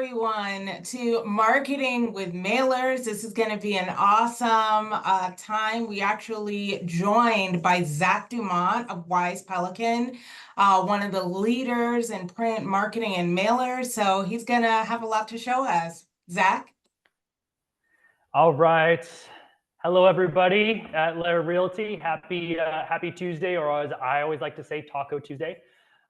Everyone to marketing with mailers. This is going to be an awesome time. We actually joined by Zach Dumont of Wise Pelican, one of the leaders in print marketing and mailers. So he's going to have a lot to show us. Zach? All right. Hello, everybody at LAER Realty. Happy Tuesday, or as I always like to say, Taco Tuesday.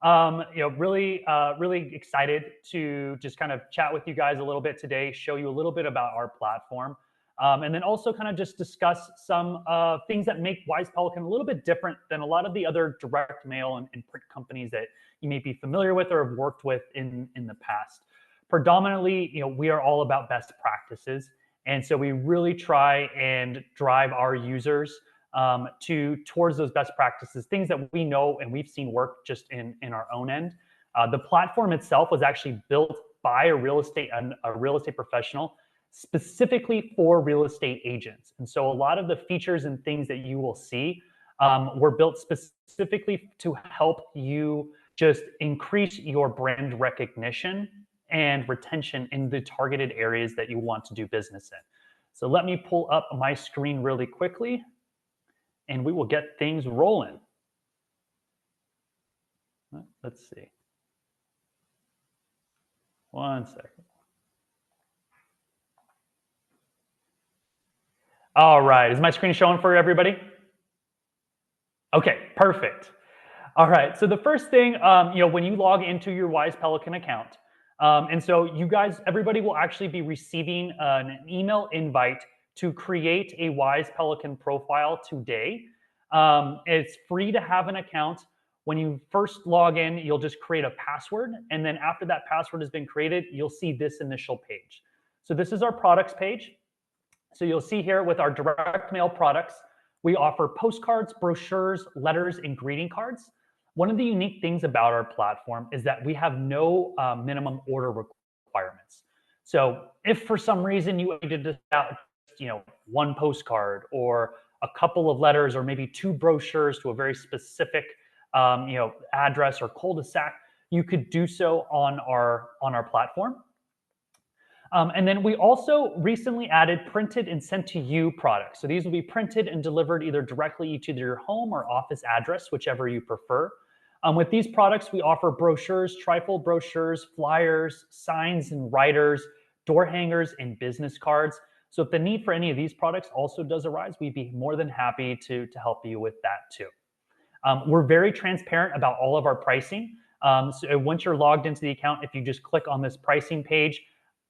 Really excited to just kind of chat with you guys a little bit today, show you a little bit about our platform, and then also kind of just discuss some things that make Wise Pelican a little bit different than a lot of the other direct mail and print companies that you may be familiar with or have worked with in the past. Predominantly, we are all about best practices. And so we really try and drive our users towards those best practices, things that we know and we've seen work just in our own end. The platform itself was actually built by a real estate professional specifically for real estate agents. And so a lot of the features and things that you will see were built specifically to help you just increase your brand recognition and retention in the targeted areas that you want to do business in. So let me pull up my screen really quickly and we will get things rolling. Let's see. One second. All right, is my screen showing for everybody? Okay, perfect. All right, so the first thing, when you log into your Wise Pelican account, and so everybody will actually be receiving an email invite to create a Wise Pelican profile today. It's free to have an account. When you first log in, you'll just create a password. And then after that password has been created, you'll see this initial page. So this is our products page. So you'll see here with our direct mail products, we offer postcards, brochures, letters, and greeting cards. One of the unique things about our platform is that we have no minimum order requirements. So if for some reason you needed to send out, one postcard or a couple of letters or maybe 2 brochures to a very specific, address or cul-de-sac, you could do so on our platform. And then we also recently added printed and sent to you products. So these will be printed and delivered either directly to your home or office address, whichever you prefer. With these products, we offer brochures, trifold brochures, flyers, signs and writers, door hangers, and business cards. So if the need for any of these products also does arise, we'd be more than happy to help you with that too. We're very transparent about all of our pricing. So once you're logged into the account, if you just click on this pricing page,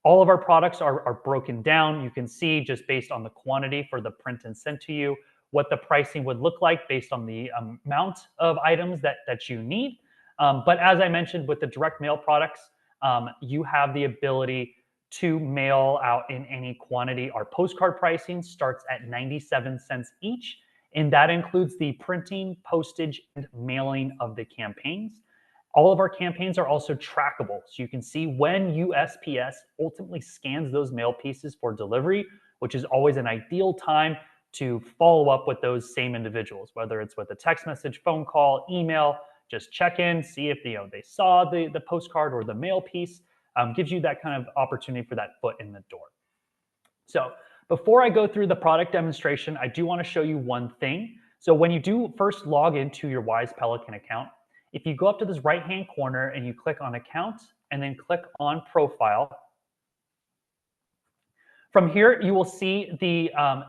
all of our products are broken down. You can see just based on the quantity for the print and sent to you, what the pricing would look like based on the amount of items that you need. But as I mentioned with the direct mail products, you have the ability to mail out in any quantity. Our postcard pricing starts at 97 cents each, and that includes the printing, postage, and mailing of the campaigns. All of our campaigns are also trackable, so you can see when USPS ultimately scans those mail pieces for delivery, which is always an ideal time to follow up with those same individuals, whether it's with a text message, phone call, email. Just check in, see if they saw the postcard or the mail piece. Gives you that kind of opportunity for that foot in the door. So before I go through the product demonstration, I do want to show you one thing. So when you do first log into your Wise Pelican account, if you go up to this right-hand corner and you click on account and then click on profile, from here, you will see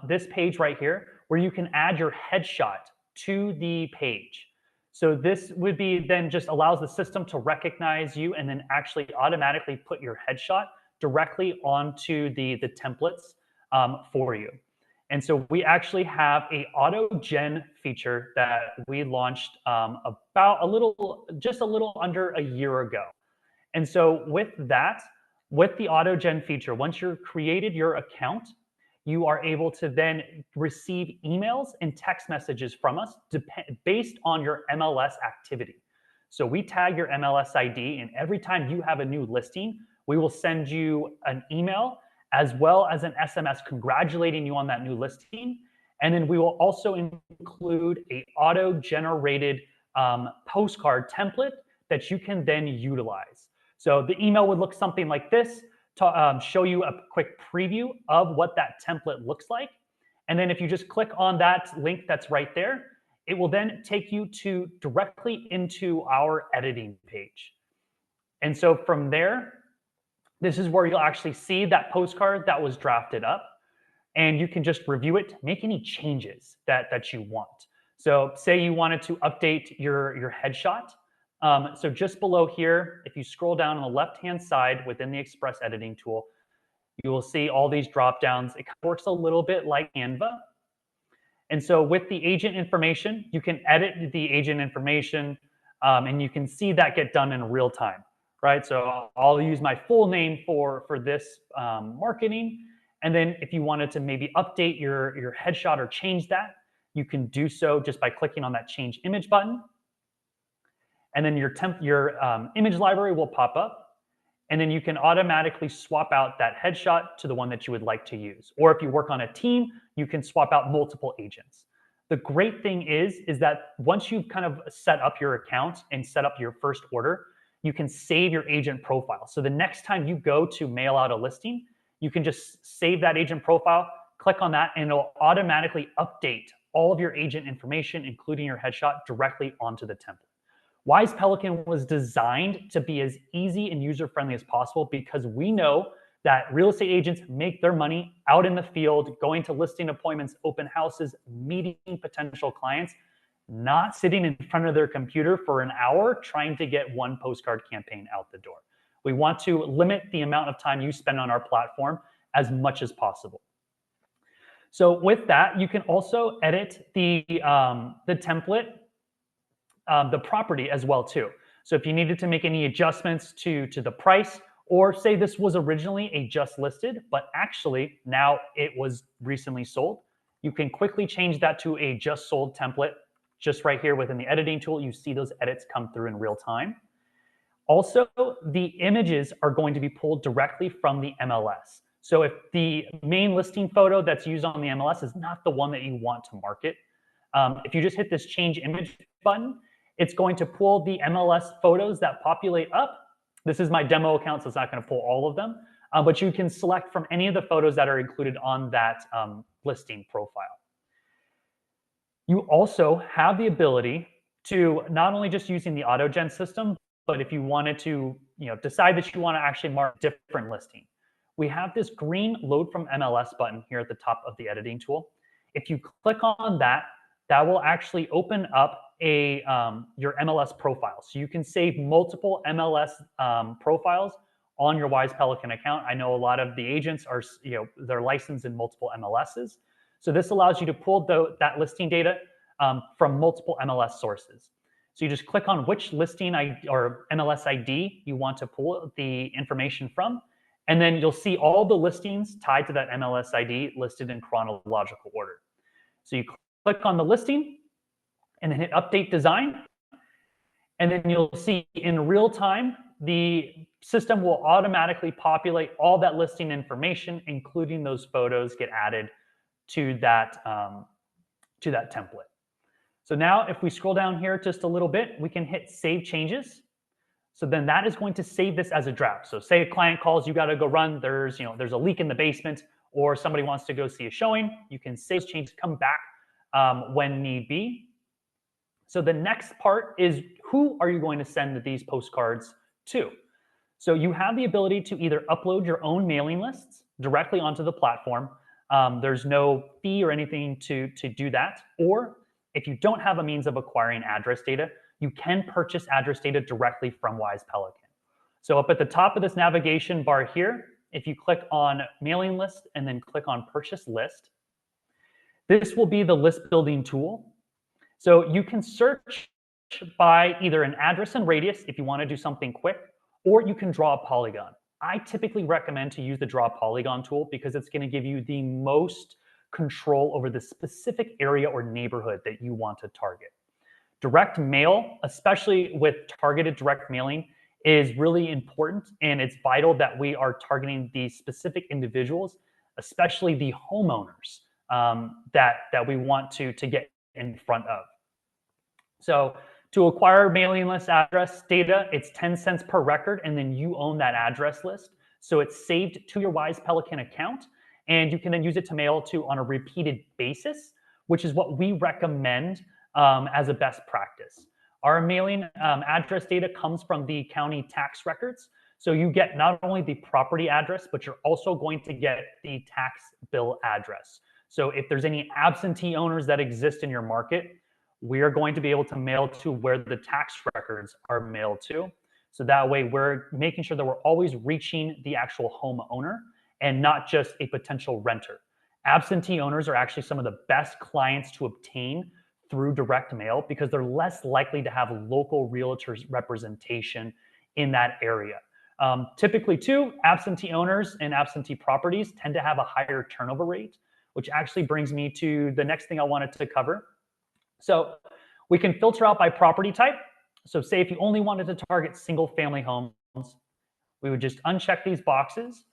this page right here where you can add your headshot to the page. So this would be then just allows the system to recognize you and then actually automatically put your headshot directly onto the templates for you. And so we actually have a auto gen feature that we launched just a little under a year ago. And so with the auto gen feature, once you've created your account, you are able to then receive emails and text messages from us based on your MLS activity. So we tag your MLS ID, and every time you have a new listing, we will send you an email as well as an SMS congratulating you on that new listing. And then we will also include a auto-generated postcard template that you can then utilize. So the email would look something like this. show you a quick preview of what that template looks like. And then if you just click on that link that's right there, it will then take you to directly into our editing page. And so from there, this is where you'll actually see that postcard that was drafted up, and you can just review it, make any changes that you want. So say you wanted to update your headshot. So just below here, if you scroll down on the left-hand side within the Express editing tool, you will see all these drop downs. It works a little bit like Canva. And so with the agent information, you can edit the agent information, and you can see that get done in real time, right? So I'll use my full name for this marketing. And then if you wanted to maybe update your headshot or change that, you can do so just by clicking on that change image button. And then your image library will pop up. And then you can automatically swap out that headshot to the one that you would like to use. Or if you work on a team, you can swap out multiple agents. The great thing is that once you've kind of set up your account and set up your first order, you can save your agent profile. So the next time you go to mail out a listing, you can just save that agent profile, click on that, and it'll automatically update all of your agent information, including your headshot, directly onto the template. Wise Pelican was designed to be as easy and user-friendly as possible because we know that real estate agents make their money out in the field, going to listing appointments, open houses, meeting potential clients, not sitting in front of their computer for an hour trying to get one postcard campaign out the door. We want to limit the amount of time you spend on our platform as much as possible. So with that, you can also edit the template, the property as well too. So if you needed to make any adjustments to the price, or say this was originally a just listed, but actually now it was recently sold, you can quickly change that to a just sold template. Just right here within the editing tool, you see those edits come through in real time. Also, the images are going to be pulled directly from the MLS. So if the main listing photo that's used on the MLS is not the one that you want to market, if you just hit this change image button, it's going to pull the MLS photos that populate up. This is my demo account, so it's not going to pull all of them, but you can select from any of the photos that are included on that listing profile. You also have the ability to not only just using the AutoGen system, but if you wanted to decide that you want to actually mark different listing, we have this green load from MLS button here at the top of the editing tool. If you click on that, that will actually open up your MLS profile. So you can save multiple MLS profiles on your Wise Pelican account. I know a lot of the agents are, they're licensed in multiple MLSs. So this allows you to pull that listing data from multiple MLS sources. So you just click on which listing or MLS ID you want to pull the information from, and then you'll see all the listings tied to that MLS ID listed in chronological order. So you click on the listing and then hit Update Design, and then you'll see in real time, the system will automatically populate all that listing information, including those photos, get added to that template. So now if we scroll down here just a little bit, we can hit Save Changes. So then that is going to save this as a draft. So say a client calls, you got to go run, there's a leak in the basement, or somebody wants to go see a showing, you can save changes, come back when need be. So the next part is, who are you going to send these postcards to? So you have the ability to either upload your own mailing lists directly onto the platform. There's no fee or anything to do that. Or if you don't have a means of acquiring address data, you can purchase address data directly from Wise Pelican. So up at the top of this navigation bar here, if you click on mailing list and then click on purchase list, this will be the list building tool. So you can search by either an address and radius if you want to do something quick, or you can draw a polygon. I typically recommend to use the draw polygon tool because it's going to give you the most control over the specific area or neighborhood that you want to target. Direct mail, especially with targeted direct mailing, is really important, and it's vital that we are targeting the specific individuals, especially the homeowners that we want to get in front of. So to acquire mailing list address data, it's 10 cents per record, and then you own that address list. So it's saved to your Wise Pelican account, and you can then use it to mail to on a repeated basis, which is what we recommend as a best practice. Our mailing address data comes from the county tax records. So you get not only the property address, but you're also going to get the tax bill address. So if there's any absentee owners that exist in your market, we are going to be able to mail to where the tax records are mailed to. So that way we're making sure that we're always reaching the actual homeowner and not just a potential renter. Absentee owners are actually some of the best clients to obtain through direct mail because they're less likely to have local realtors representation in that area. Typically too, absentee owners and absentee properties tend to have a higher turnover rate, which actually brings me to the next thing I wanted to cover. So we can filter out by property type. So say if you only wanted to target single family homes, we would just uncheck these boxes.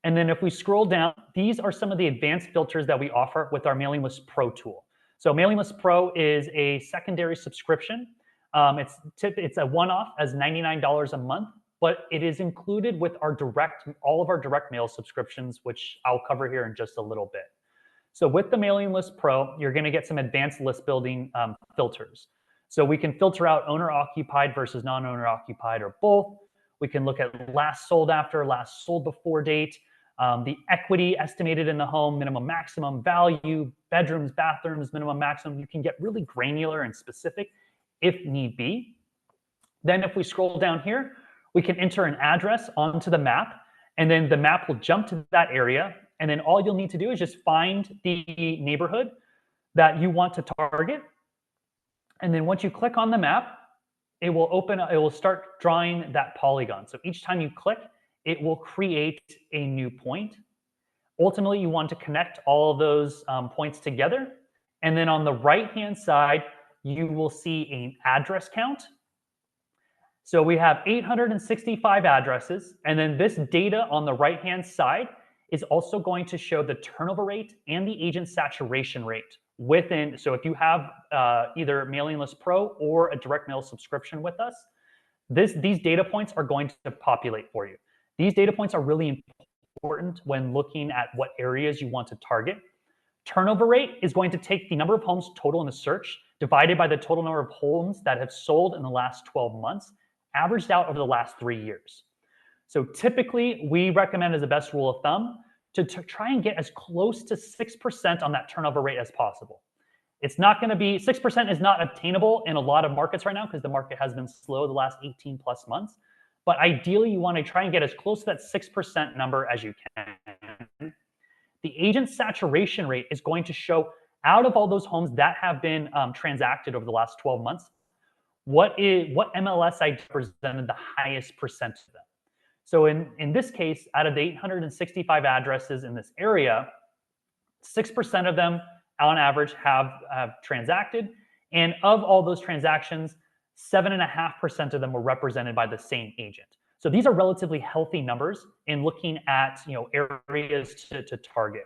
And then if we scroll down, these are some of the advanced filters that we offer with our Mailing List Pro tool. So Mailing List Pro is a secondary subscription. It's a one-off as $99 a month, but it is included with our all of our direct mail subscriptions, which I'll cover here in just a little bit. So with the Mailing List Pro, you're going to get some advanced list building filters. So we can filter out owner occupied versus non-owner occupied or both. We can look at last sold after, last sold before date, the equity estimated in the home, minimum maximum value, bedrooms, bathrooms, minimum maximum. You can get really granular and specific if need be. Then if we scroll down here, we can enter an address onto the map, and then the map will jump to that area. And then all you'll need to do is just find the neighborhood that you want to target. And then once you click on the map, it will start drawing that polygon. So each time you click, it will create a new point. Ultimately, you want to connect all of those points together. And then on the right-hand side, you will see an address count. So we have 865 addresses. And then this data on the right-hand side is also going to show the turnover rate and the agent saturation rate within. So if you have either Mailing List Pro or a direct mail subscription with us, these data points are going to populate for you. These data points are really important when looking at what areas you want to target. Turnover rate is going to take the number of homes total in the search divided by the total number of homes that have sold in the last 12 months, averaged out over the last 3 years. So typically, we recommend as a best rule of thumb to try and get as close to 6% on that turnover rate as possible. It's not going to be, 6% is not obtainable in a lot of markets right now because the market has been slow the last 18 plus months. But ideally, you want to try and get as close to that 6% number as you can. The agent saturation rate is going to show out of all those homes that have been transacted over the last 12 months, what MLS I represented the highest percent of them. So in this case, out of the 865 addresses in this area, 6% of them on average have transacted. And of all those transactions, 7.5% of them were represented by the same agent. So these are relatively healthy numbers in looking at areas to target.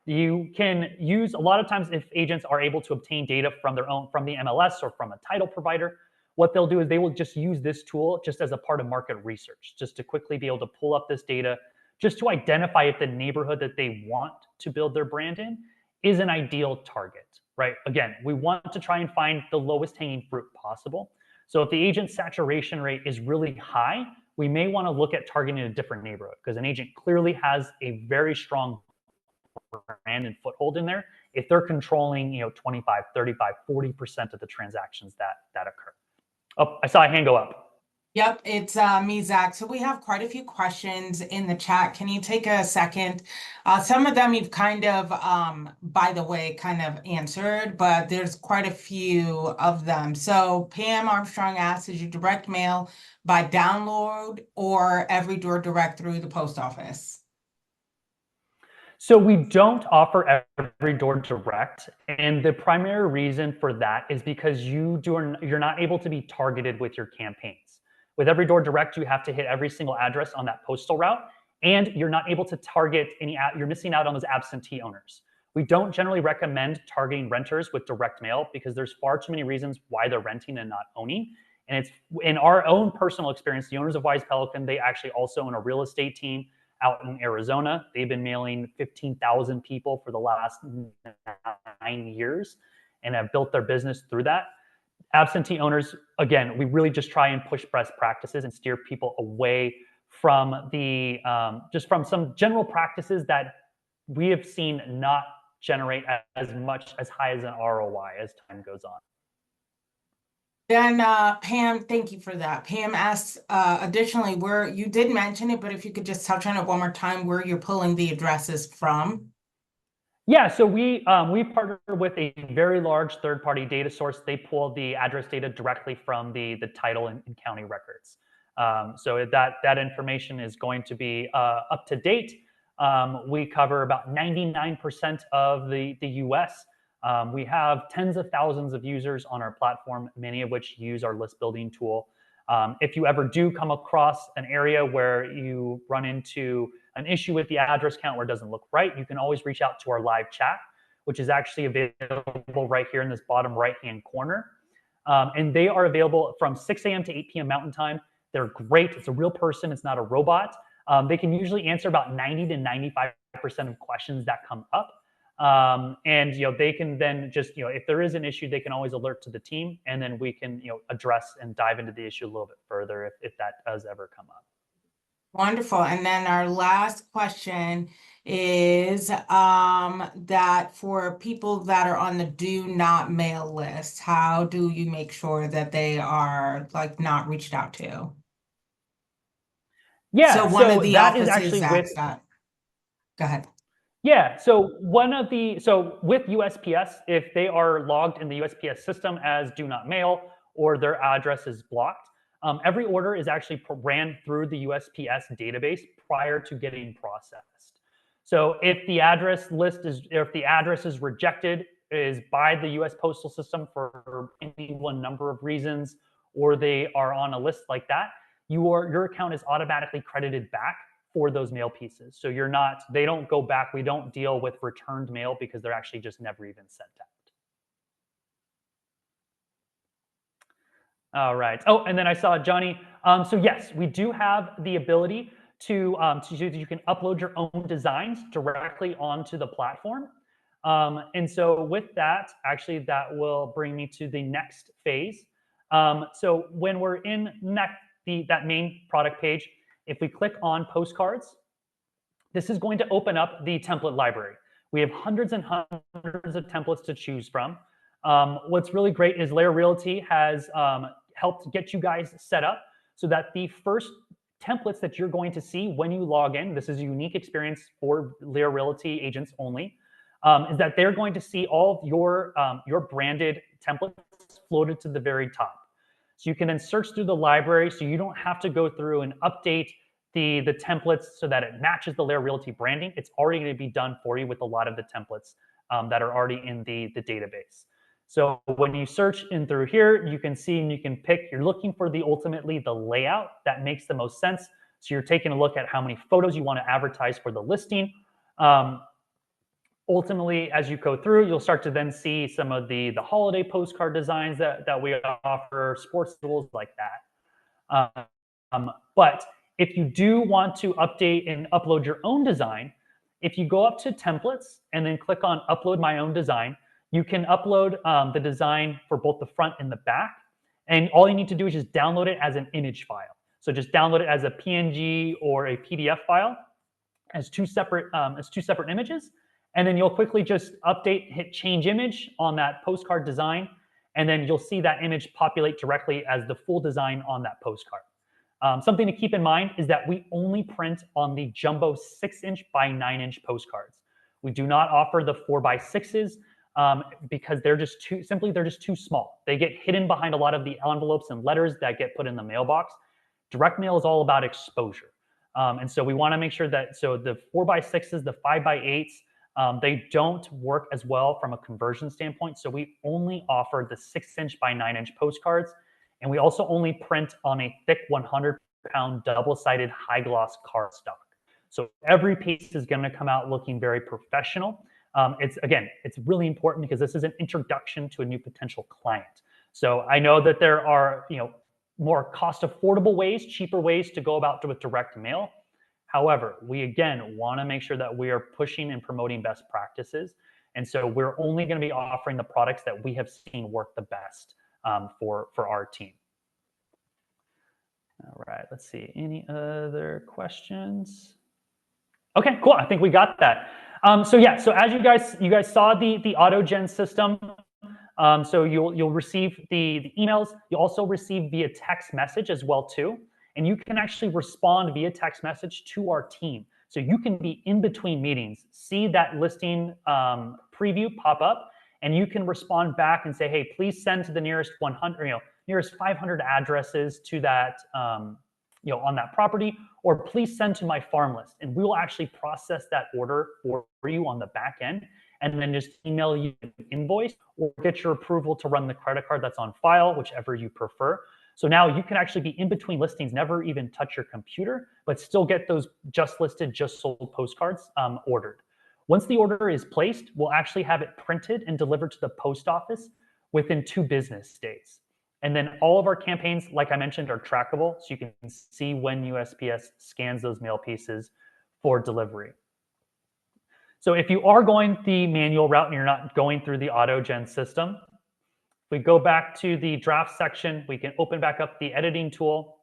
You can use, a lot of times if agents are able to obtain data from the MLS or from a title provider, what they'll do is they will just use this tool just as a part of market research, just to quickly be able to pull up this data, just to identify if the neighborhood that they want to build their brand in is an ideal target, right? Again, we want to try and find the lowest hanging fruit possible. So if the agent saturation rate is really high, we may want to look at targeting a different neighborhood because an agent clearly has a very strong brand and foothold in there if they're controlling 25, 35, 40% of the transactions that occur. Oh, I saw a hand go up. Yep, it's me, Zach. So we have quite a few questions in the chat. Can you take a second? Some of them you've kind of, by the way, kind of answered, but there's quite a few of them. So Pam Armstrong asks, is you direct mail by download or every door direct through the post office? So we don't offer every door direct, and the primary reason for that is because you're not able to be targeted with your campaigns. With every door direct, you have to hit every single address on that postal route, and you're not able to target you're missing out on those absentee owners. We don't generally recommend targeting renters with direct mail because there's far too many reasons why they're renting and not owning. And it's in our own personal experience, the owners of Wise Pelican, they actually also own a real estate team out in Arizona. They've been mailing 15,000 people for the last 9 years and have built their business through that. Absentee owners, again, we really just try and push best practices and steer people away from the just from some general practices that we have seen not generate as much as high as an ROI as time goes on. Then Pam, thank you for that. Pam asks, additionally, where you did mention it, but if you could just touch on it one more time, where you're pulling the addresses from. Yeah, so we partner with a very large third-party data source. They pull the address data directly from the title and county records. So that information is going to be up to date. We cover about 99% of the US. We have tens of thousands of users on our platform, many of which use our list building tool. If you ever do come across an area where you run into an issue with the address count where it doesn't look right, you can always reach out to our live chat, which is actually available right here in this bottom right-hand corner. And they are available from 6 a.m. to 8 p.m. Mountain Time. They're great. It's a real person. It's not a robot. They can usually answer about 90 to 95% of questions that come up. And they can then just if there is an issue, they can always alert to the team, and then we can address and dive into the issue a little bit further if that does ever come up. Wonderful. And then our last question is that for people that are on the do not mail list, how do you make sure that they are not reached out to? Yeah, so one of the that is offices actually with. Go ahead. Yeah, so with USPS, if they are logged in the USPS system as do not mail or their address is blocked, every order is actually ran through the USPS database prior to getting processed. So if the address is rejected is by the US Postal System for any one number of reasons, or they are on a list like that, your account is automatically credited back for those mail pieces. So they don't go back. We don't deal with returned mail because they're actually just never even sent out. All right. Oh, and then I saw Johnny. So yes, we do have the ability to you can upload your own designs directly onto the platform. And so with that, actually, that will bring me to the next phase. So when we're in that main product page, if we click on postcards, this is going to open up the template library. We have hundreds and hundreds of templates to choose from. What's really great is LAER Realty has helped get you guys set up so that the first templates that you're going to see when you log in, this is a unique experience for LAER Realty agents only, is that they're going to see all of your branded templates floated to the very top. So you can then search through the library so you don't have to go through and update the templates so that it matches the LAER Realty branding. It's already going to be done for you with a lot of the templates that are already in the database. So when you search in through here, you can see and you can pick, you're looking for ultimately the layout that makes the most sense. So you're taking a look at how many photos you want to advertise for the listing. Ultimately, as you go through, you'll start to then see some of the holiday postcard designs that we offer, sports tools like that. But if you do want to update and upload your own design, if you go up to templates and then click on upload my own design, you can upload the design for both the front and the back. And all you need to do is just download it as an image file. So just download it as a PNG or a PDF file as two separate images. And then you'll quickly just hit change image on that postcard design. And then you'll see that image populate directly as the full design on that postcard. Something to keep in mind is that we only print on the jumbo 6-inch by 9-inch postcards. We do not offer the 4x6s because they're just too small. They get hidden behind a lot of the envelopes and letters that get put in the mailbox. Direct mail is all about exposure. And so we want to make sure that the 4x6s, the 5x8s, they don't work as well from a conversion standpoint. So we only offer the 6-inch by 9-inch postcards. And we also only print on a thick 100-pound double-sided high-gloss cardstock. So every piece is going to come out looking very professional. It's really important because this is an introduction to a new potential client. So I know that there are more cost-affordable ways, cheaper ways to go about with direct mail. However, we again want to make sure that we are pushing and promoting best practices. And so we're only going to be offering the products that we have seen work the best for our team. All right, let's see. Any other questions? Okay, cool. I think we got that. So yeah, so as you guys saw the auto gen system. So you'll receive the emails. You'll also receive via text message as well too. And you can actually respond via text message to our team. So you can be in between meetings, see that listing preview pop up, and you can respond back and say, hey, please send to the nearest 100, nearest 500 addresses to that, on that property, or please send to my farm list. And we will actually process that order for you on the back end, and then just email you an invoice or get your approval to run the credit card that's on file, whichever you prefer. So now you can actually be in between listings, never even touch your computer, but still get those just listed, just sold postcards ordered. Once the order is placed, we'll actually have it printed and delivered to the post office within 2 business days. And then all of our campaigns, like I mentioned, are trackable, so you can see when USPS scans those mail pieces for delivery. So if you are going the manual route and you're not going through the auto gen system, if we go back to the draft section, we can open back up the editing tool.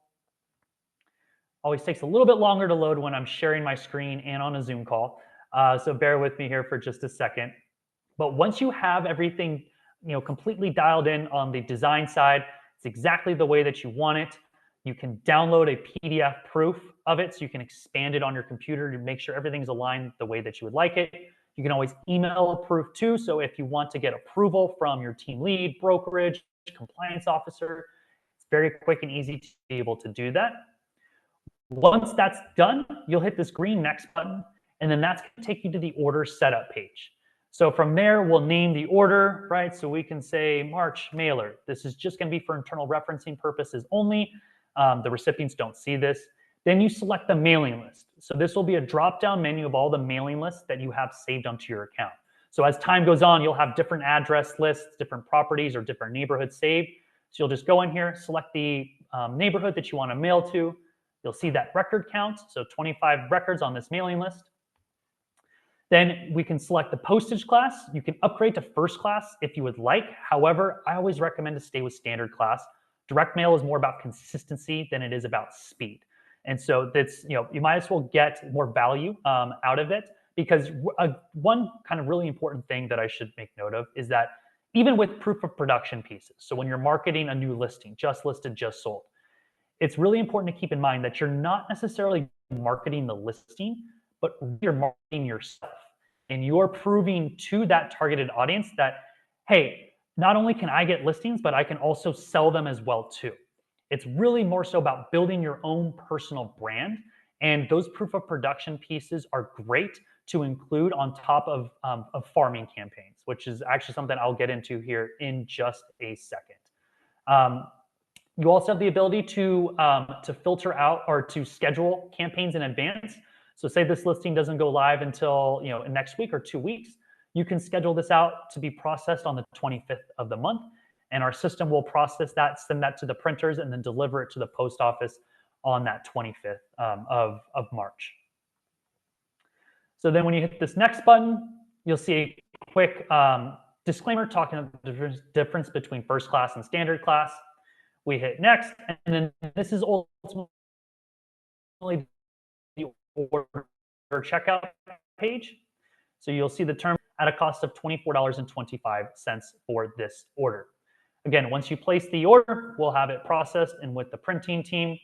Always takes a little bit longer to load when I'm sharing my screen and on a Zoom call. So bear with me here for just a second. But once you have everything completely dialed in on the design side, it's exactly the way that you want it. You can download a PDF proof of it, so you can expand it on your computer to make sure everything's aligned the way that you would like it. You can always email a proof too, so if you want to get approval from your team lead, brokerage, compliance officer, it's very quick and easy to be able to do that. Once that's done, you'll hit this green next button, and then that's going to take you to the order setup page. So from there, we'll name the order, right? So we can say March mailer. This is just going to be for internal referencing purposes only. The recipients don't see this. Then you select the mailing list. So this will be a drop-down menu of all the mailing lists that you have saved onto your account. So as time goes on, you'll have different address lists, different properties, or different neighborhoods saved. So you'll just go in here, select the neighborhood that you want to mail to. You'll see that record count, so 25 records on this mailing list. Then we can select the postage class. You can upgrade to first class if you would like. However, I always recommend to stay with standard class. Direct mail is more about consistency than it is about speed. And so that's, you might as well get more value out of it, because one kind of really important thing that I should make note of is that even with proof of production pieces, so when you're marketing a new listing, just listed, just sold, it's really important to keep in mind that you're not necessarily marketing the listing, but you're marketing yourself. And you're proving to that targeted audience that, hey, not only can I get listings, but I can also sell them as well too. It's really more so about building your own personal brand. And those proof of production pieces are great to include on top of farming campaigns, which is actually something I'll get into here in just a second. You also have the ability to filter out or to schedule campaigns in advance. So say this listing doesn't go live until next week or 2 weeks, you can schedule this out to be processed on the 25th of the month, and our system will process that, send that to the printers, and then deliver it to the post office on that 25th of March. So then when you hit this next button, you'll see a quick disclaimer talking about the difference between first class and standard class. We hit next, and then this is ultimately the order checkout page. So you'll see the term at a cost of $24.25 for this order. Again, once you place the order, we'll have it processed and with the printing team,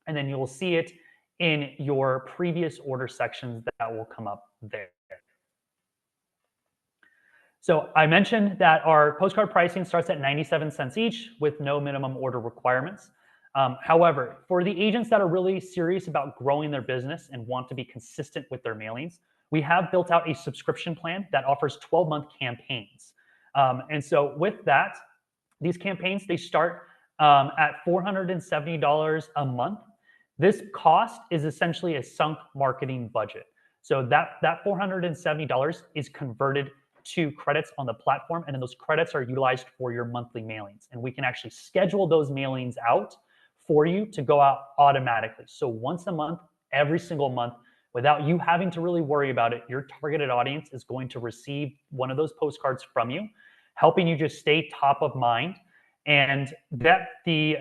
and then you will see it in your previous order sections that will come up there. So I mentioned that our postcard pricing starts at 97 cents each with no minimum order requirements. However, for the agents that are really serious about growing their business and want to be consistent with their mailings, we have built out a subscription plan that offers 12-month campaigns. And so with that, these campaigns, they start at $470 a month. This cost is essentially a sunk marketing budget. So that $470 is converted to credits on the platform, and then those credits are utilized for your monthly mailings. And we can actually schedule those mailings out for you to go out automatically. So once a month, every single month without you having to really worry about it. Your targeted audience is going to receive one of those postcards from you, helping you just stay top of mind. And that the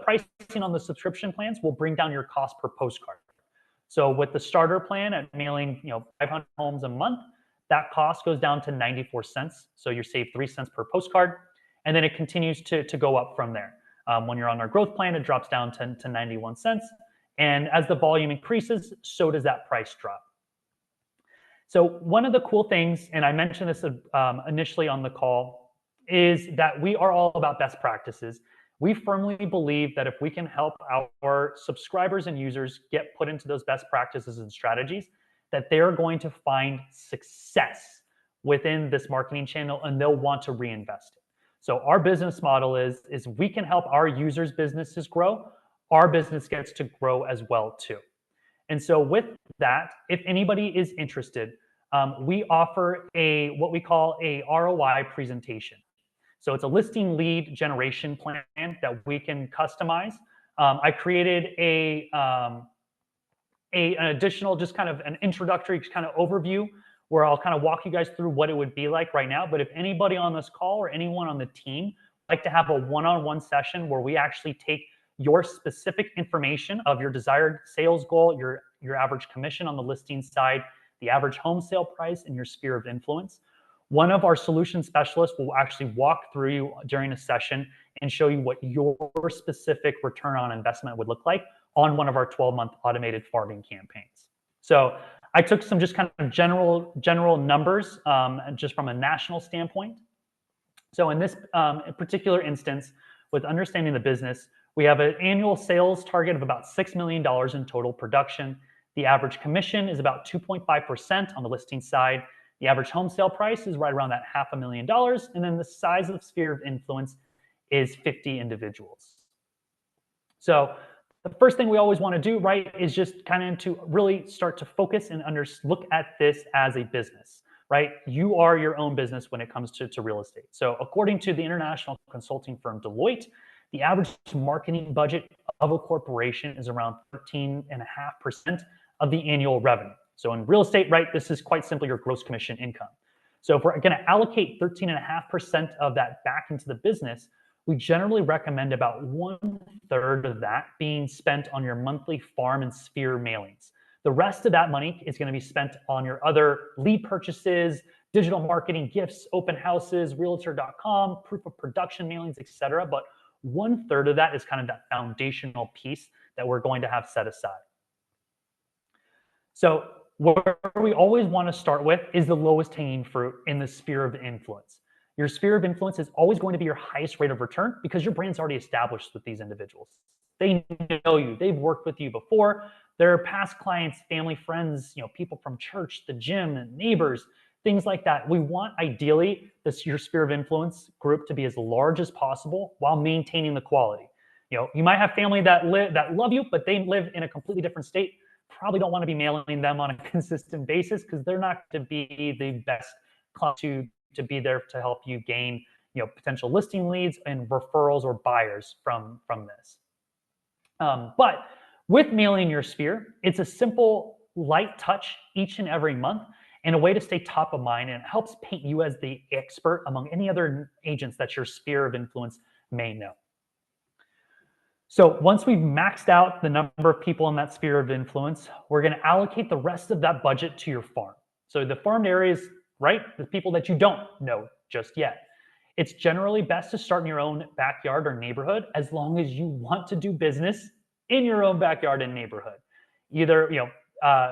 pricing on the subscription plans will bring down your cost per postcard. So with the starter plan at mailing, 500 homes a month, that cost goes down to 94 cents. So you save 3 cents per postcard, and then it continues to go up from there. When you're on our growth plan, it drops down to 91 cents. And as the volume increases, so does that price drop. So one of the cool things, and I mentioned this initially on the call, is that we are all about best practices. We firmly believe that if we can help our subscribers and users get put into those best practices and strategies, that they're going to find success within this marketing channel and they'll want to reinvest it. So our business model is we can help our users' businesses grow. Our business gets to grow as well too. And so with that, if anybody is interested, we offer what we call a ROI presentation. So it's a listing lead generation plan that we can customize. I created an additional, just kind of an introductory kind of overview where I'll kind of walk you guys through what it would be like right now. But if anybody on this call or anyone on the team would like to have a one-on-one session where we actually take your specific information of your desired sales goal, your average commission on the listing side, the average home sale price, and your sphere of influence, one of our solution specialists will actually walk through you during a session and show you what your specific return on investment would look like on one of our 12-month automated farming campaigns. So I took some just kind of general numbers just from a national standpoint. So in this particular instance, with understanding the business, we have an annual sales target of about $6 million in total production. The average commission is about 2.5% on the listing side. The average home sale price is right around that $500,000. And then the size of the sphere of influence is 50 individuals. So the first thing we always want to do, right, is just kind of to really start to focus and look at this as a business, right? You are your own business when it comes to real estate. So according to the international consulting firm Deloitte, the average marketing budget of a corporation is around 13.5% of the annual revenue. So in real estate, right, this is quite simply your gross commission income. So if we're going to allocate 13.5% of that back into the business, we generally recommend about 1/3 of that being spent on your monthly farm and sphere mailings. The rest of that money is going to be spent on your other lead purchases, digital marketing, gifts, open houses, realtor.com, proof of production mailings, etc. But 1/3 of that is kind of that foundational piece that we're going to have set aside. So where we always want to start with is the lowest hanging fruit in the sphere of influence. Your sphere of influence is always going to be your highest rate of return because your brand's already established with these individuals. They know you, they've worked with you before. They're past clients, family, friends, people from church, the gym, and neighbors, things like that. We want ideally your sphere of influence group to be as large as possible while maintaining the quality. You might have family that love you, but they live in a completely different state. Probably don't want to be mailing them on a consistent basis because they're not going to be the best client to be there to help you gain potential listing leads and referrals or buyers from this. But with mailing your sphere, it's a simple light touch each and every month and a way to stay top of mind, and it helps paint you as the expert among any other agents that your sphere of influence may know. So once we've maxed out the number of people in that sphere of influence, we're going to allocate the rest of that budget to your farm. So the farmed areas, right, the people that you don't know just yet. It's generally best to start in your own backyard or neighborhood as long as you want to do business in your own backyard and neighborhood. Either,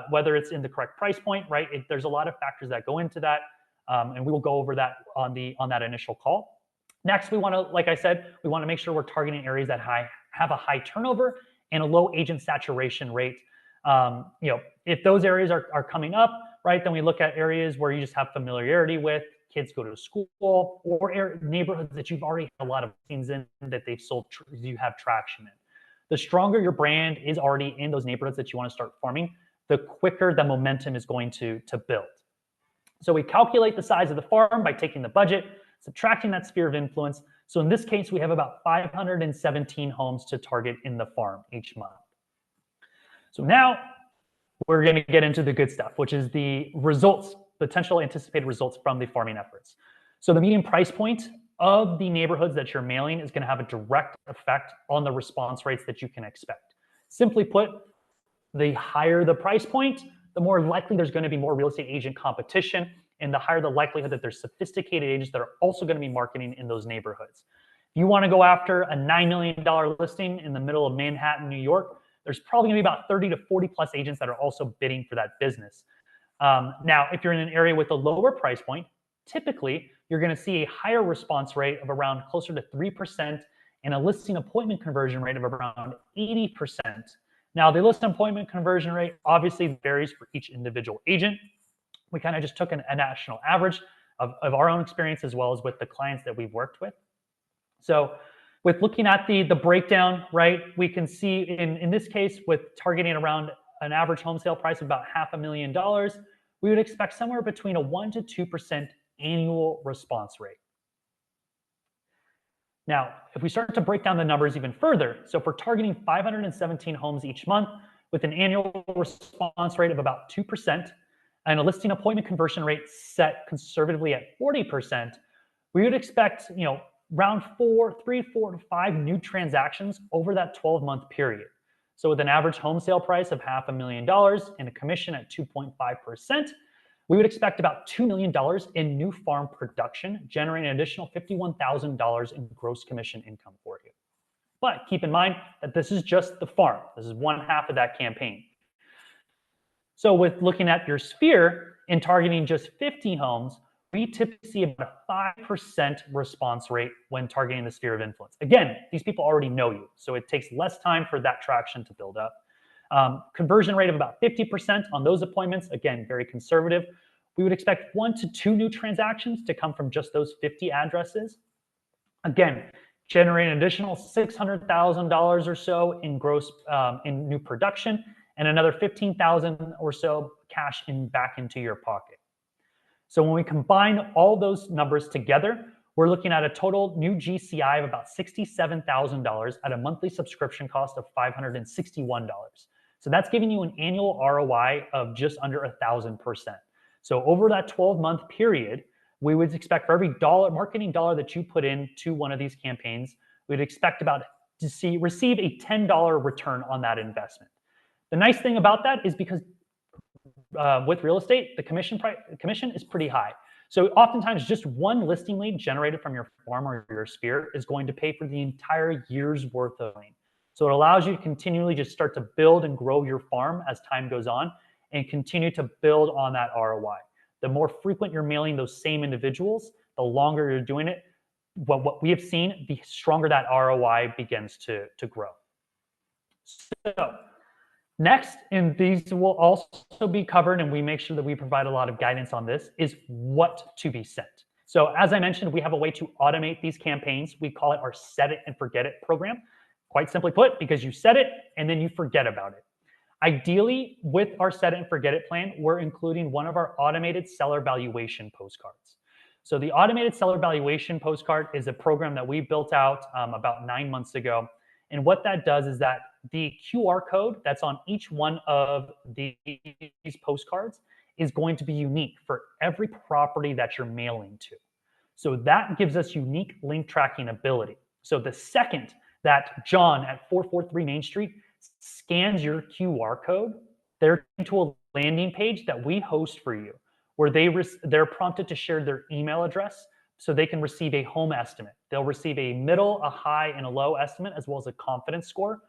whether it's in the correct price point, right? There's a lot of factors that go into that, and we will go over that on that initial call. Next, we want to, like I said, we want to make sure we're targeting areas that have a high turnover and a low agent saturation rate. If those areas are coming up, right, then we look at areas where you just have familiarity with, kids go to school, or neighborhoods that you've already had a lot of things in that they've sold, you have traction in. The stronger your brand is already in those neighborhoods that you want to start farming, the quicker the momentum is going to build. So we calculate the size of the farm by taking the budget, subtracting that sphere of influence. So in this case, we have about 517 homes to target in the farm each month. So now we're going to get into the good stuff, which is the results, potential anticipated results from the farming efforts. So the median price point of the neighborhoods that you're mailing is going to have a direct effect on the response rates that you can expect. Simply put, the higher the price point, the more likely there's going to be more real estate agent competition, and the higher the likelihood that there's sophisticated agents that are also going to be marketing in those neighborhoods. If you want to go after a $9 million listing in the middle of Manhattan, New York, there's probably going to be about 30 to 40 plus agents that are also bidding for that business. Now, if you're in an area with a lower price point, typically you're going to see a higher response rate of around closer to 3% and a listing appointment conversion rate of around 80%. Now, the listing appointment conversion rate obviously varies for each individual agent. We kind of just took a national average of our own experience as well as with the clients that we've worked with. So with looking at the breakdown, right, we can see in this case with targeting around an average home sale price of about $500,000, we would expect somewhere between a 1 to 2% annual response rate. Now, if we start to break down the numbers even further, so if we're targeting 517 homes each month with an annual response rate of about 2% and a listing appointment conversion rate set conservatively at 40%, we would expect, around 3, 4 to 5 new transactions over that 12-month period. So with an average home sale price of $500,000 and a commission at 2.5%, we would expect about $2 million in new farm production, generating an additional $51,000 in gross commission income for you. But keep in mind that this is just the farm. This is one half of that campaign. So with looking at your sphere and targeting just 50 homes, we typically see about a 5% response rate when targeting the sphere of influence. Again, these people already know you, so it takes less time for that traction to build up. Conversion rate of about 50% on those appointments, again, very conservative. We would expect 1 to 2 new transactions to come from just those 50 addresses. Again, generate an additional $600,000 or so in gross in new production and another $15,000 or so cash back into your pocket. So when we combine all those numbers together, we're looking at a total new GCI of about $67,000 at a monthly subscription cost of $561. So that's giving you an annual ROI of just under 1,000%. So over that 12-month period, we would expect for every marketing dollar that you put into one of these campaigns, we'd expect to receive a $10 return on that investment. The nice thing about that is because with real estate, the commission is pretty high. So oftentimes just one listing lead generated from your farm or your sphere is going to pay for the entire year's worth of lead. So it allows you to continually just start to build and grow your farm as time goes on and continue to build on that ROI. The more frequent you're mailing those same individuals, the longer you're doing it, what we have seen, the stronger that ROI begins to grow. So next, and these will also be covered, and we make sure that we provide a lot of guidance on this, is what to be sent. So as I mentioned, we have a way to automate these campaigns. We call it our set it and forget it program. Quite simply put, because you set it and then you forget about it. Ideally, with our set it and forget it plan, we're including one of our automated seller valuation postcards. So the automated seller valuation postcard is a program that we built out about 9 months ago. And what that does is that the QR code that's on each one of these postcards is going to be unique for every property that you're mailing to. So that gives us unique link tracking ability. So the second that John at 443 Main Street scans your QR code, they're into a landing page that we host for you, where they're prompted to share their email address so they can receive a home estimate. They'll receive a middle, a high, and a low estimate, as well as a confidence score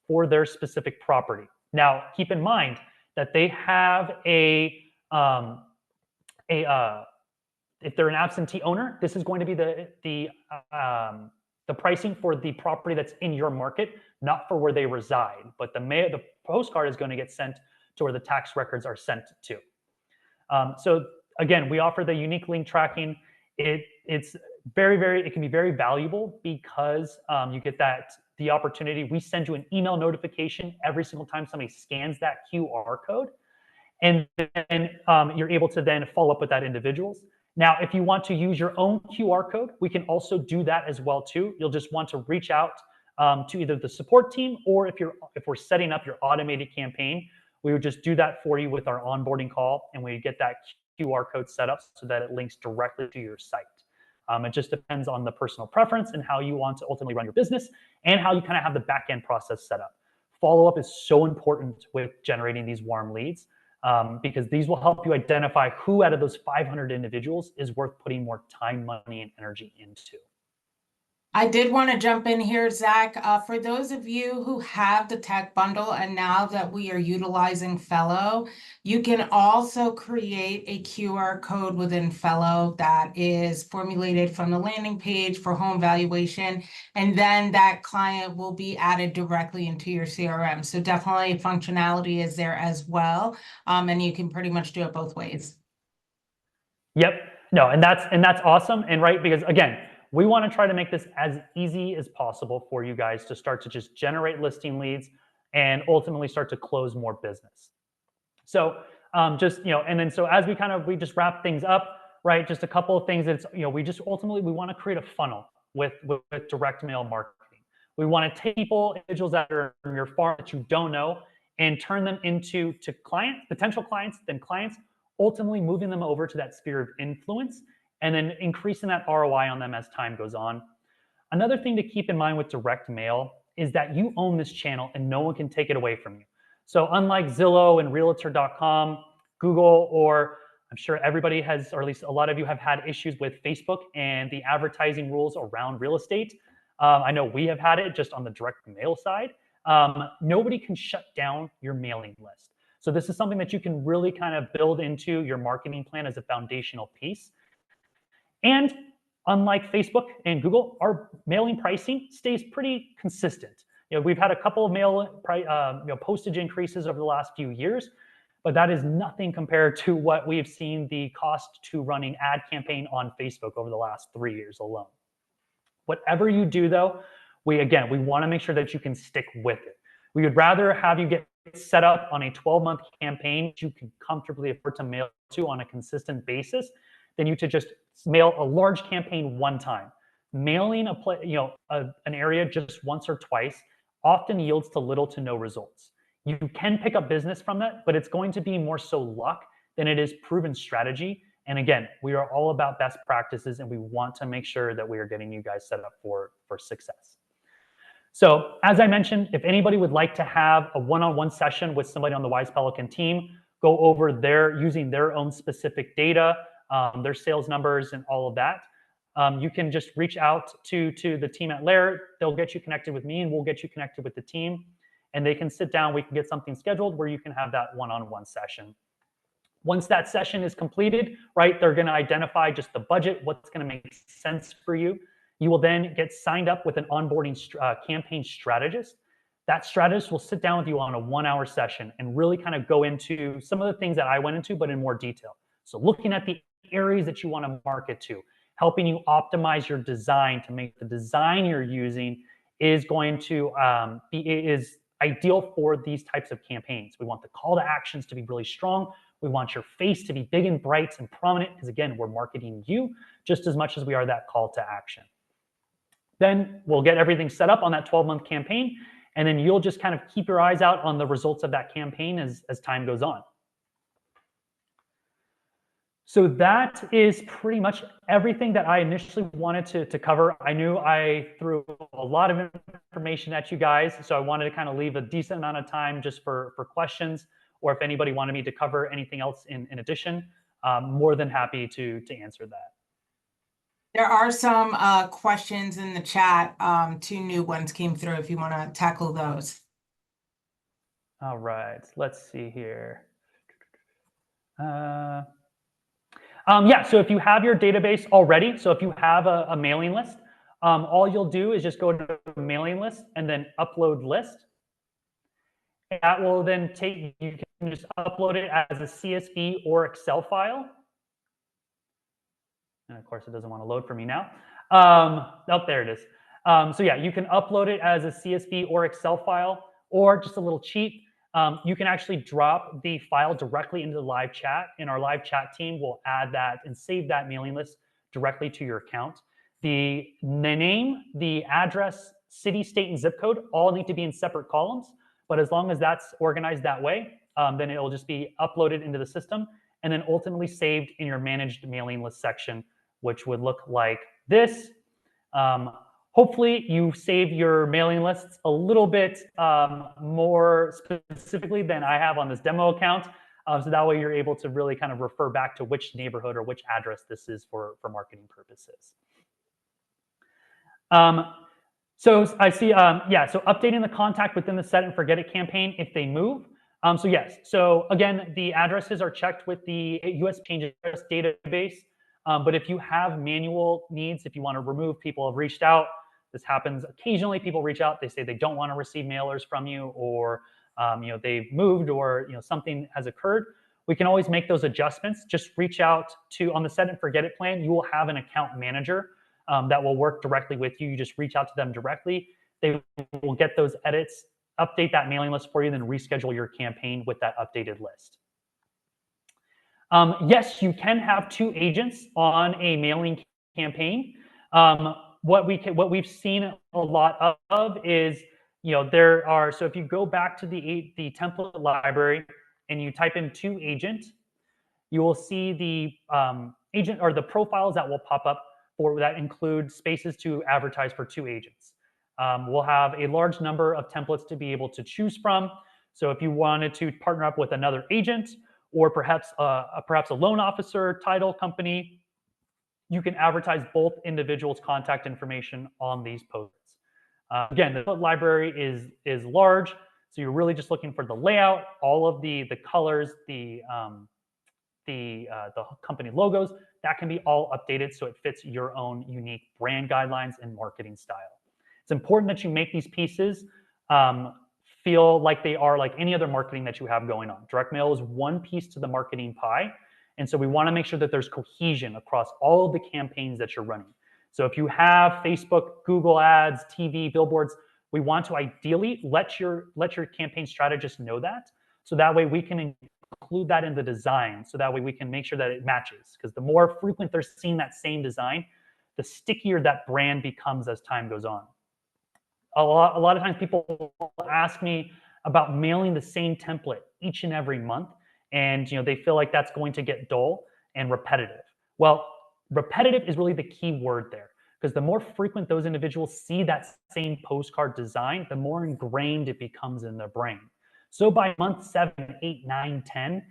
for their specific property. Now, keep in mind that they have if they're an absentee owner, this is going to be the pricing for the property that's in your market, not for where they reside. But the postcard is going to get sent to where the tax records are sent to. So again, we offer the unique link tracking. It's it can be very valuable because you get the opportunity. We send you an email notification every single time somebody scans that QR code, and then you're able to then follow up with that individuals. Now, if you want to use your own QR code, we can also do that as well too. You'll just want to reach out to either the support team, or if we're setting up your automated campaign, we would just do that for you with our onboarding call, and we get that QR code set up so that it links directly to your site. It just depends on the personal preference and how you want to ultimately run your business and how you kind of have the back-end process set up. Follow-up is so important with generating these warm leads, because these will help you identify who out of those 500 individuals is worth putting more time, money, and energy into. I did want to jump in here, Zach. For those of you who have the tech bundle, and now that we are utilizing Fellow, you can also create a QR code within Fellow that is formulated from the landing page for home valuation, and then that client will be added directly into your CRM. So definitely functionality is there as well, and you can pretty much do it both ways. Yep. No, and that's awesome. And right, because again, we want to try to make this as easy as possible for you guys to start to just generate listing leads and ultimately start to close more business. So just, and then so as we just wrap things up, right? Just a couple of things that's, we just ultimately, we want to create a funnel with direct mail marketing. We want to take individuals that are in your farm that you don't know and turn them into potential clients, then clients, ultimately moving them over to that sphere of influence, and then increasing that ROI on them as time goes on. Another thing to keep in mind with direct mail is that you own this channel and no one can take it away from you. So unlike Zillow and Realtor.com, Google, or I'm sure everybody has, or at least a lot of you have had issues with Facebook and the advertising rules around real estate. I know we have had it just on the direct mail side. Nobody can shut down your mailing list. So this is something that you can really kind of build into your marketing plan as a foundational piece. And unlike Facebook and Google, our mailing pricing stays pretty consistent. We've had a couple of postage increases over the last few years, but that is nothing compared to what we've seen the cost to running ad campaign on Facebook over the last 3 years alone. Whatever you do though, we want to make sure that you can stick with it. We would rather have you get set up on a 12-month campaign that you can comfortably afford to mail to on a consistent basis than you to just mail a large campaign one time. Mailing an area just once or twice often yields to little to no results. You can pick up business from that, but it's going to be more so luck than it is proven strategy. And again, we are all about best practices, and we want to make sure that we are getting you guys set up for success. So as I mentioned, if anybody would like to have a one-on-one session with somebody on the Wise Pelican team, go over using their own specific data, their sales numbers and all of that, you can just reach out to the team at LAER. They'll get you connected with me, and we'll get you connected with the team, and they can sit down. We can get something scheduled where you can have that one-on-one session. Once that session is completed, right, they're going to identify just the budget, what's going to make sense for you. You will then get signed up with an onboarding campaign strategist. That strategist will sit down with you on a 1-hour session and really kind of go into some of the things that I went into, but in more detail. So looking at the areas that you want to market to, helping you optimize your design to make the design you're using is going to is ideal for these types of campaigns. We want the call to actions to be really strong. We want your face to be big and bright and prominent, because again, we're marketing you just as much as we are that call to action. Then we'll get everything set up on that 12-month campaign, and then you'll just kind of keep your eyes out on the results of that campaign as time goes on. So that is pretty much everything that I initially wanted to cover. I knew I threw a lot of information at you guys, so I wanted to kind of leave a decent amount of time just for questions, or if anybody wanted me to cover anything else in addition, more than happy to answer that. There are some questions in the chat. 2 new ones came through if you want to tackle those. All right, let's see here. Yeah, so if you have your database already, so if you have a mailing list, all you'll do is just go to the mailing list and then upload list. That will then you can just upload it as a CSV or Excel file. And of course, it doesn't want to load for me now. Oh, there it is. So yeah, you can upload it as a CSV or Excel file, or just a little cheat. You can actually drop the file directly into the live chat, and our live chat team will add that and save that mailing list directly to your account. The name, the address, city, state, and zip code all need to be in separate columns. But as long as that's organized that way, then it'll just be uploaded into the system and then ultimately saved in your managed mailing list section, which would look like this. Hopefully you save your mailing lists a little bit more specifically than I have on this demo account. So that way you're able to really kind of refer back to which neighborhood or which address this is for marketing purposes. So I see, so updating the contact within the set and forget it campaign if they move. So yes, so again, the addresses are checked with the US change address database. But if you have manual needs, if you want to remove, people have reached out. This happens occasionally. People reach out. They say they don't want to receive mailers from you, or they've moved, or something has occurred. We can always make those adjustments. Just reach out to, on the set and forget it plan, you will have an account manager that will work directly with you. You just reach out to them directly. They will get those edits, update that mailing list for you, then reschedule your campaign with that updated list. Yes, you can have 2 agents on a mailing campaign. What we've seen a lot of is, there are, so if you go back to the template library and you type in 2 agent, you will see the agent or the profiles that will pop up for that include spaces to advertise for 2 agents. We'll have a large number of templates to be able to choose from. So if you wanted to partner up with another agent, or perhaps a loan officer, title company, you can advertise both individuals' contact information on these posts. Again, the library is large, so you're really just looking for the layout, all of the colors, the company logos. That can be all updated so it fits your own unique brand guidelines and marketing style. It's important that you make these pieces feel like they are like any other marketing that you have going on. Direct mail is one piece to the marketing pie. And so we want to make sure that there's cohesion across all of the campaigns that you're running. So if you have Facebook, Google ads, TV, billboards, we want to ideally let your campaign strategist know that. So that way we can include that in the design. So that way we can make sure that it matches. Because the more frequent they're seeing that same design, the stickier that brand becomes as time goes on. A lot of times people ask me about mailing the same template each and every month, and they feel like that's going to get dull and repetitive. Well, repetitive is really the key word there, because the more frequent those individuals see that same postcard design, the more ingrained it becomes in their brain. So by month 7, 8, 9, 10,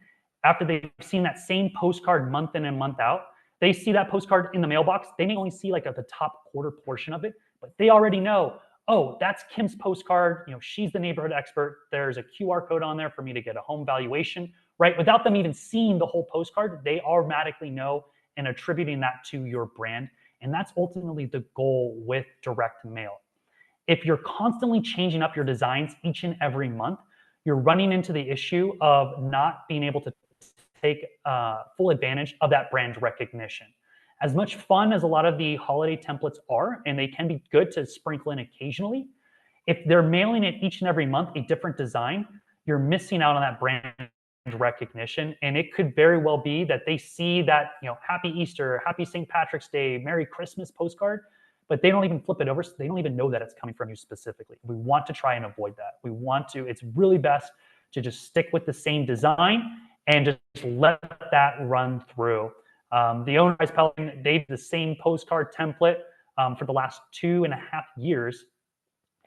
after they've seen that same postcard month in and month out, they see that postcard in the mailbox. They may only see like at the top quarter portion of it, but they already know, oh, that's Kim's postcard. She's the neighborhood expert. There's a QR code on there for me to get a home valuation, right? Without them even seeing the whole postcard, they automatically know and attributing that to your brand. And that's ultimately the goal with direct mail. If you're constantly changing up your designs each and every month, you're running into the issue of not being able to take full advantage of that brand recognition. As much fun as a lot of the holiday templates are, and they can be good to sprinkle in occasionally, if they're mailing it each and every month a different design, you're missing out on that brand recognition. And it could very well be that they see that, Happy Easter, Happy St. Patrick's Day, Merry Christmas postcard, but they don't even flip it over. So they don't even know that it's coming from you specifically. We want to try and avoid that. It's really best to just stick with the same design and just let that run through. The owner, Wise Pelican, they've the same postcard template for the last 2.5 years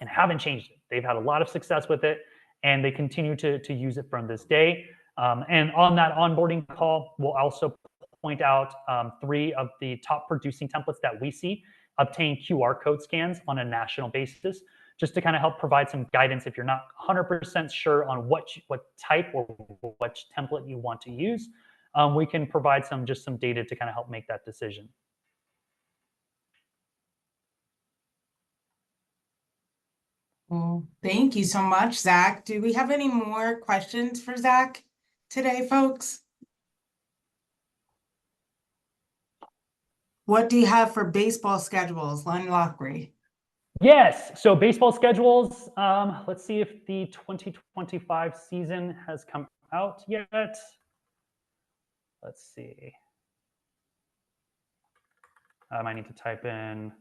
and haven't changed it. They've had a lot of success with it, and they continue to use it from this day. And on that onboarding call, we'll also point out 3 of the top producing templates that we see obtain QR code scans on a national basis, just to kind of help provide some guidance if you're not 100% sure on what type or what template you want to use. We can provide some data to kind of help make that decision. Well, thank you so much, Zach. Do we have any more questions for Zach today, folks? What do you have for baseball schedules, Len Lockery? Yes, so baseball schedules. Let's see if the 2025 season has come out yet. Let's see. I might need to type in.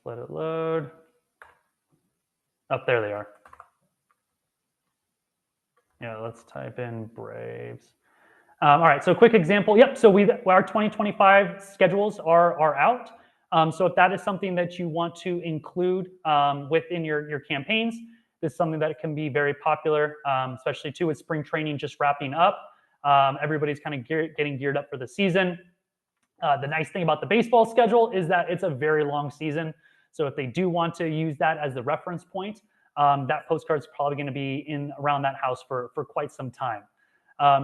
let it load. Up there they are. Yeah, let's type in Braves. All right, so quick example. Yep, so our 2025 schedules are out. So if that is something that you want to include within your campaigns, this is something that can be very popular, especially too with spring training just wrapping up. Everybody's kind of getting geared up for the season. The nice thing about the baseball schedule is that it's a very long season. So if they do want to use that as the reference point, that postcard is probably going to be in around that house for quite some time.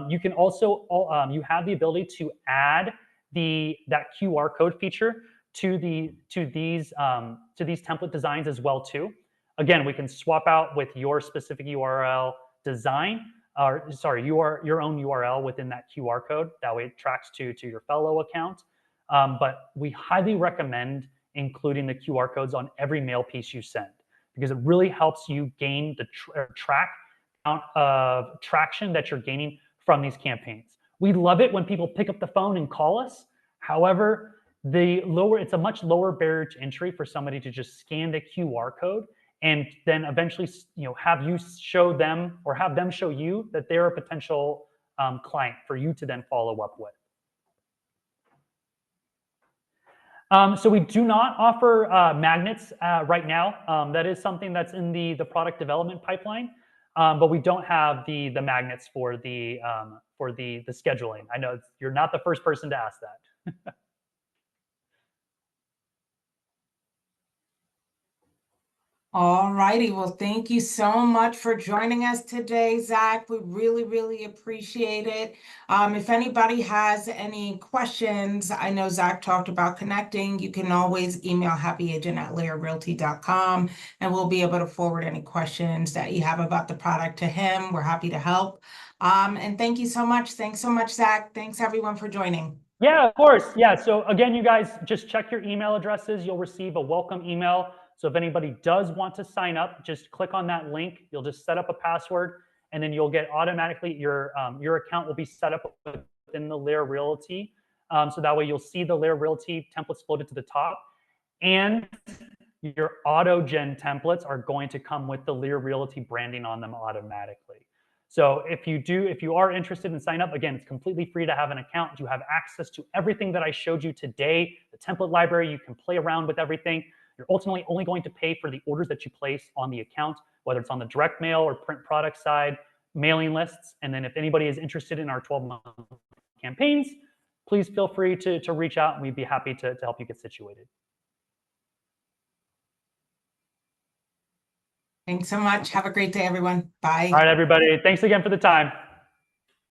You can also you have the ability to add that QR code feature to these template designs as well too. Again, we can swap out with your specific URL design, or sorry, your own URL within that QR code. That way it tracks to your fellow account. But we highly recommend including the QR codes on every mail piece you send, because it really helps you gain the amount of traction that you're gaining from these campaigns. We love it when people pick up the phone and call us. However, it's a much lower barrier to entry for somebody to just scan the QR code and then eventually, have you show them or have them show you that they're a potential client for you to then follow up with. So we do not offer magnets right now. That is something that's in the product development pipeline, but we don't have the magnets for the scheduling. I know you're not the first person to ask that. All righty. Well, thank you so much for joining us today, Zach. We really, really appreciate it. If anybody has any questions, I know Zach talked about connecting. You can always email happyagent@laerrealty.com, and we'll be able to forward any questions that you have about the product to him. We're happy to help. And thank you so much. Thanks so much, Zach. Thanks everyone for joining. Yeah, of course. Yeah. So again, you guys just check your email addresses. You'll receive a welcome email. So if anybody does want to sign up, just click on that link. You'll just set up a password, and then you'll get automatically your account will be set up within the LAER Realty. So that way you'll see the LAER Realty templates floated to the top, and your auto gen templates are going to come with the LAER Realty branding on them automatically. So if you are interested in sign up, again, it's completely free to have an account. You have access to everything that I showed you today, the template library. You can play around with everything. You're ultimately only going to pay for the orders that you place on the account, whether it's on the direct mail or print product side, mailing lists. And then if anybody is interested in our 12-month campaigns, please feel free to reach out, and we'd be happy to help you get situated. Thanks so much. Have a great day, everyone. Bye. All right, everybody. Thanks again for the time.